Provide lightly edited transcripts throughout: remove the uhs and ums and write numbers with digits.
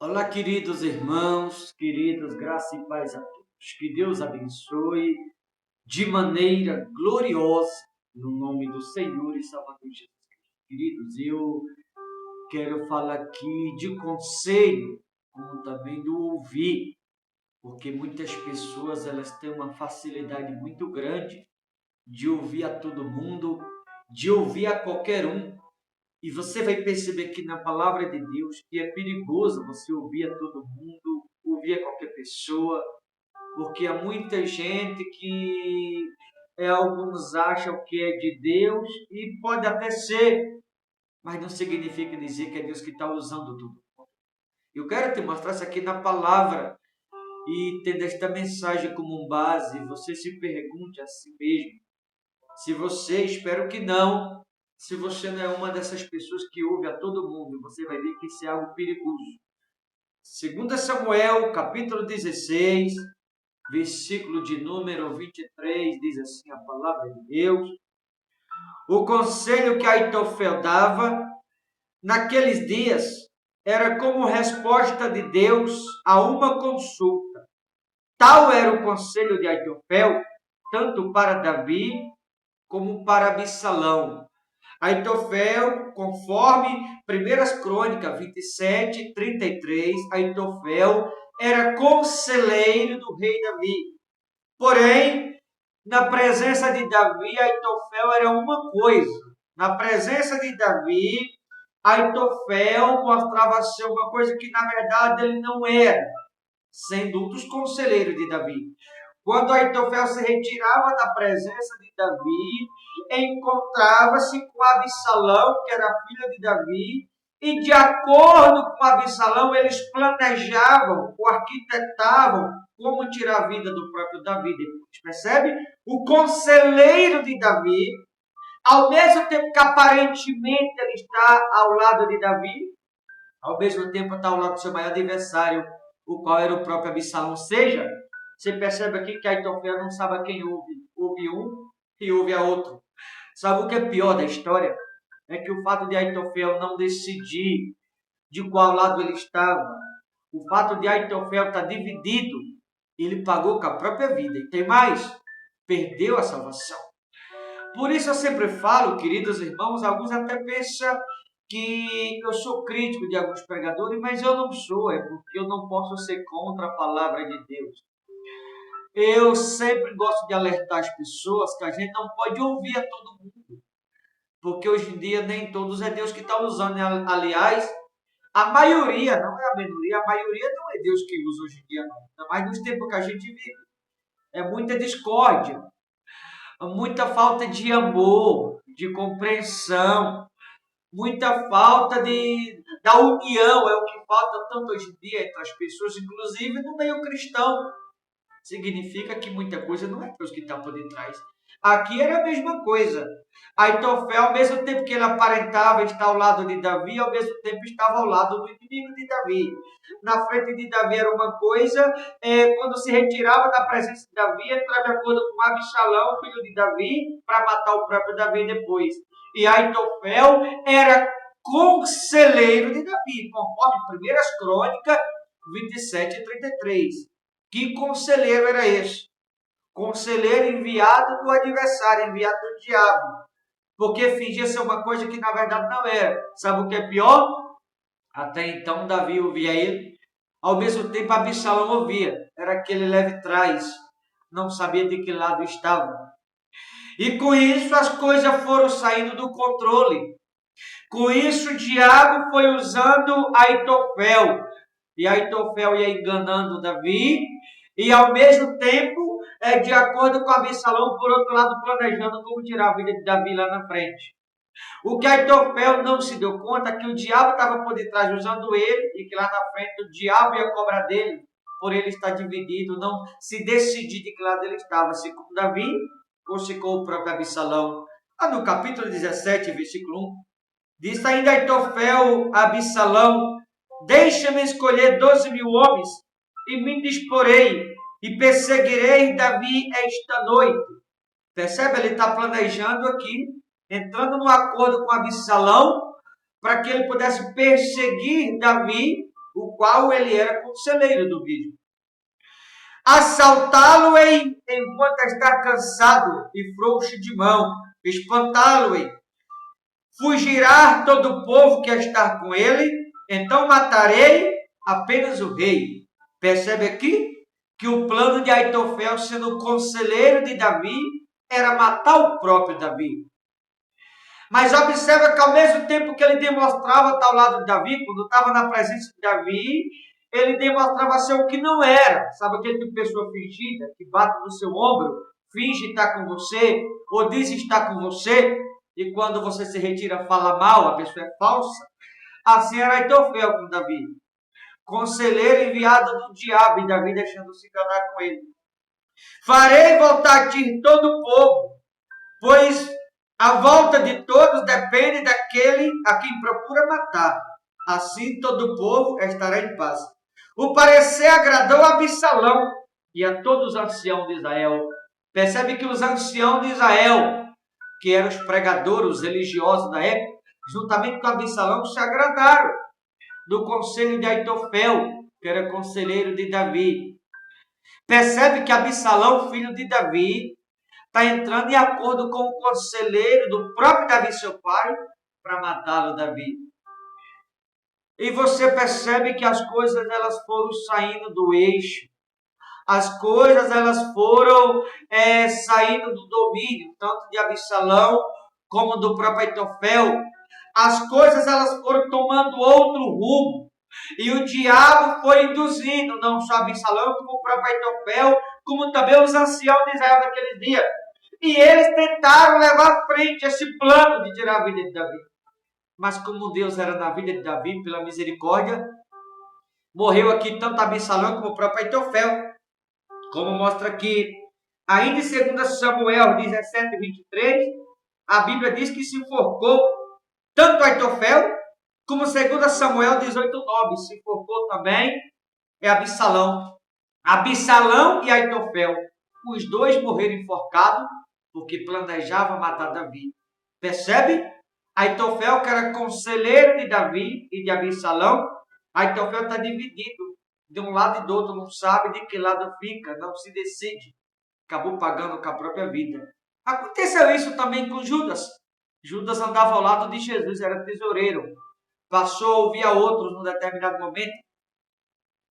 Olá, queridos irmãos, queridos, graça e paz a todos. Que Deus abençoe de maneira gloriosa, no nome do Senhor e Salvador Jesus Cristo. Queridos, eu quero falar aqui de conselho, como também do ouvir, porque muitas pessoas elas têm uma facilidade muito grande de ouvir a todo mundo, de ouvir a qualquer um. E você vai perceber que na palavra de Deus que é perigoso você ouvir a todo mundo, ouvir a qualquer pessoa, porque há muita gente que alguns acham que é de Deus e pode até ser, mas não significa dizer que é Deus que está usando tudo. Eu quero te mostrar isso aqui na palavra e tendo esta mensagem como base, você se pergunte a si mesmo se você, espero que não, se você não é uma dessas pessoas que ouve a todo mundo, você vai ver que isso é algo perigoso. 2 Samuel, capítulo 16, versículo de número 23, diz assim a palavra de Deus. O conselho que Aitofel dava naqueles dias era como resposta de Deus a uma consulta. Tal era o conselho de Aitofel, tanto para Davi como para Absalão. Aitofel, conforme 1 Crônicas 27, 33, Aitofel era conselheiro do rei Davi. Porém, na presença de Davi, Aitofel era uma coisa. Na presença de Davi, Aitofel mostrava ser uma coisa que na verdade ele não era, sendo um dos conselheiros de Davi. Quando Aitofel se retirava da presença de Davi, encontrava-se com Absalão, que era filha de Davi, e de acordo com Absalão, eles planejavam ou arquitetavam como tirar a vida do próprio Davi depois. Percebe? O conselheiro de Davi, ao mesmo tempo que aparentemente ele está ao lado de Davi, ao mesmo tempo está ao lado do seu maior adversário, o qual era o próprio Absalão. Ou seja, você percebe aqui que Aitofel não sabe a quem ouve. Ouve um e ouve a outro. Sabe o que é pior da história? É que o fato de Aitofel não decidir de qual lado ele estava, o fato de Aitofel estar dividido, ele pagou com a própria vida. E tem mais, perdeu a salvação. Por isso eu sempre falo, queridos irmãos, alguns até pensam que eu sou crítico de alguns pregadores, mas eu não sou, é porque eu não posso ser contra a palavra de Deus. Eu sempre gosto de alertar as pessoas que a gente não pode ouvir a todo mundo, porque hoje em dia nem todos é Deus que está usando. Aliás, a maioria, não é a minoria, a maioria não é Deus que usa hoje em dia, não. Ainda mais nos tempos que a gente vive. É muita discórdia, muita falta de amor, de compreensão, muita falta da união, é o que falta tanto hoje em dia entre as pessoas, inclusive no meio cristão. Significa que muita coisa não é Deus que está por detrás. Aqui era a mesma coisa. Aitofel, ao mesmo tempo que ele aparentava estar ao lado de Davi, ao mesmo tempo estava ao lado do inimigo de Davi. Na frente de Davi era uma coisa, quando se retirava da presença de Davi, entrava de acordo com Absalão, filho de Davi, para matar o próprio Davi depois. E Aitofel era conselheiro de Davi, conforme 1 Crônicas 27 e 33. Que conselheiro era esse? Conselheiro enviado do adversário, enviado do diabo. Porque fingia ser uma coisa que na verdade não era. Sabe o que é pior? Até então Davi ouvia ele. Ao mesmo tempo Absalão ouvia. Era aquele leve trás. Não sabia de que lado estava. E com isso as coisas foram saindo do controle. Com isso o diabo foi usando Aitofel. E Aitofel ia enganando Davi. E ao mesmo tempo, de acordo com Absalão, por outro lado, planejando como tirar a vida de Davi lá na frente. O que Aitofel não se deu conta é que o diabo estava por detrás usando ele e que lá na frente o diabo ia cobrar dele por ele estar dividido, não se decidir de que lado ele estava, se com Davi ou se com o próprio Absalão. Lá no capítulo 17, versículo 1, diz ainda Aitofel a Absalão: deixa-me escolher 12.000 homens e me disporei e perseguirei Davi esta noite. Percebe? Ele está planejando aqui, entrando no acordo com Absalão, para que ele pudesse perseguir Davi, o qual ele era conselheiro do vídeo. Assaltá-lo-ei enquanto está cansado e frouxo de mão, espantá-lo-ei. Fugirá todo o povo que está com ele, então matarei apenas o rei. Percebe aqui que o plano de Aitofel, sendo conselheiro de Davi, era matar o próprio Davi. Mas observa que ao mesmo tempo que ele demonstrava estar ao lado de Davi, quando estava na presença de Davi, ele demonstrava ser o que não era. Sabe aquele tipo de pessoa fingida, que bate no seu ombro, finge estar com você, ou diz estar com você, e quando você se retira fala mal, a pessoa é falsa. Assim era Aitofel com Davi. Conselheiro enviado do diabo, e Davi deixando-se enganar com ele. Farei voltar a ti todo o povo, pois a volta de todos depende daquele a quem procura matar. Assim todo o povo estará em paz. O parecer agradou a Absalão e a todos os anciãos de Israel. Percebe que os anciãos de Israel, que eram os pregadores, os religiosos da época, juntamente com Absalão, se agradaram do conselho de Aitofel, que era conselheiro de Davi. Percebe que Absalão, filho de Davi, está entrando em acordo com o conselheiro do próprio Davi, seu pai, para matá-lo, Davi. E você percebe que as coisas elas foram saindo do eixo. As coisas elas foram saindo do domínio, tanto de Absalão como do próprio Aitofel. As coisas elas foram tomando outro rumo. E o diabo foi induzindo, não só Absalão, como o próprio Aitofel, como também os anciãos de Israel daqueles dias. E eles tentaram levar à frente esse plano de tirar a vida de Davi. Mas como Deus era na vida de Davi, pela misericórdia, morreu aqui tanto Absalão como o próprio Aitofel. Como mostra aqui, ainda em 2 Samuel 17, 23, a Bíblia diz que se enforcou tanto Aitofel, como 2 Samuel 18, 9, se enforcou também Absalão. Absalão e Aitofel, os dois morreram enforcados, porque planejavam matar Davi. Percebe? Aitofel, que era conselheiro de Davi e de Absalão, Aitofel está dividido. De um lado e do outro, não sabe de que lado fica, não se decide. Acabou pagando com a própria vida. Aconteceu isso também com Judas. Judas andava ao lado de Jesus, era tesoureiro. Passou a ouvir a outros num determinado momento.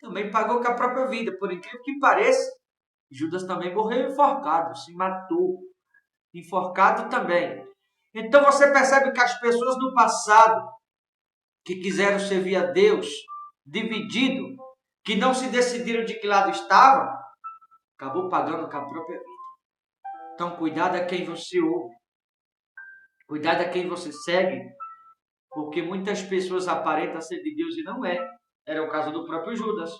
Também pagou com a própria vida. Por incrível que pareça, Judas também morreu enforcado, se matou. Enforcado também. Então você percebe que as pessoas do passado, que quiseram servir a Deus, dividido, que não se decidiram de que lado estavam, acabou pagando com a própria vida. Então cuidado a quem você ouve. Cuidado a quem você segue, porque muitas pessoas aparentam ser de Deus e não é. Era o caso do próprio Judas,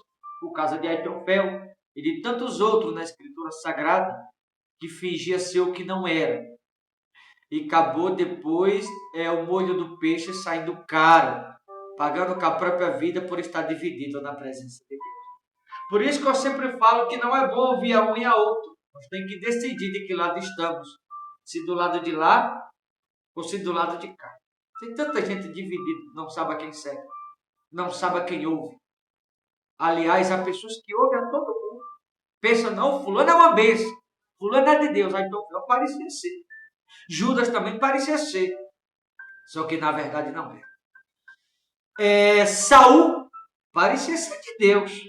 o caso de Aitofel e de tantos outros na Escritura Sagrada que fingia ser o que não era. E acabou depois o molho do peixe saindo caro, pagando com a própria vida por estar dividido na presença de Deus. Por isso que eu sempre falo que não é bom ouvir a um e a outro. Nós temos que decidir de que lado estamos. Se do lado de lá ou se do lado de cá. Tem tanta gente dividida, não sabe a quem segue, não sabe a quem ouve. Aliás, há pessoas que ouvem a todo mundo. Pensa, não, fulano é uma bênção, fulano é de Deus. Aí então parecia ser. Judas também parecia ser. Só que na verdade não é. Saul parecia ser de Deus,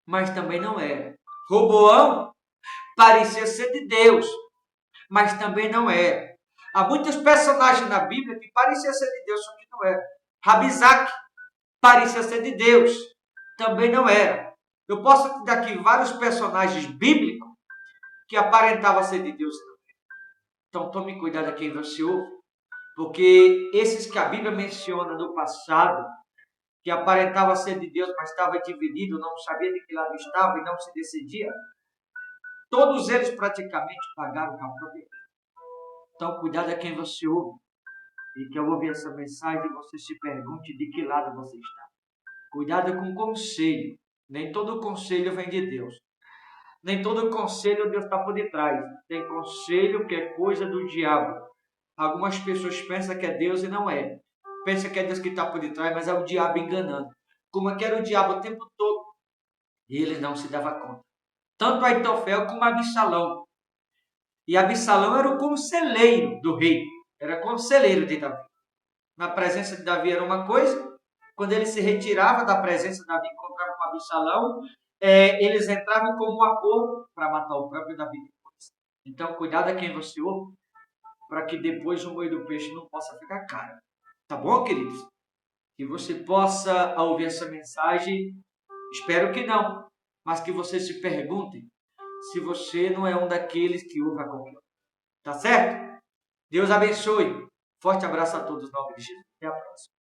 mas também não era. Roboão parecia ser de Deus, mas também não era. Há muitos personagens na Bíblia que pareciam ser de Deus, só que não era. Rabizaque parecia ser de Deus, também não era. Eu posso te dar aqui vários personagens bíblicos que aparentavam ser de Deus. Então tome cuidado a quem você ouve, porque esses que a Bíblia menciona no passado, que aparentava ser de Deus, mas estava dividido, não sabia de que lado estava e não se decidia, todos eles praticamente pagaram com a própria vida. Então cuidado a quem você ouve, e que ao ouvir essa mensagem você se pergunte de que lado você está. Cuidado com o conselho. Nem todo conselho vem de Deus. Nem todo conselho Deus está por detrás. Tem conselho que é coisa do diabo. Algumas pessoas pensam que é Deus e não é. Pensam que é Deus que está por detrás, mas é o diabo enganando. como é que era o diabo o tempo todo. E ele não se dava conta. Tanto Aitofel como Absalão. E Absalão era o conselheiro do rei. Era conselheiro de Davi. Na presença de Davi era uma coisa. Quando ele se retirava da presença de Davi e encontrava com Absalão, eles entravam como um acordo para matar o próprio Davi depois. Então, cuidado a quem você ouve, para que depois o moído do peixe não possa ficar caro. Tá bom, queridos? Que você possa ouvir essa mensagem, espero que não, mas que você se pergunte se você não é um daqueles que ouve a qualquer hora. Tá certo? Deus abençoe. Forte abraço a todos, em nome de Jesus. Até a próxima.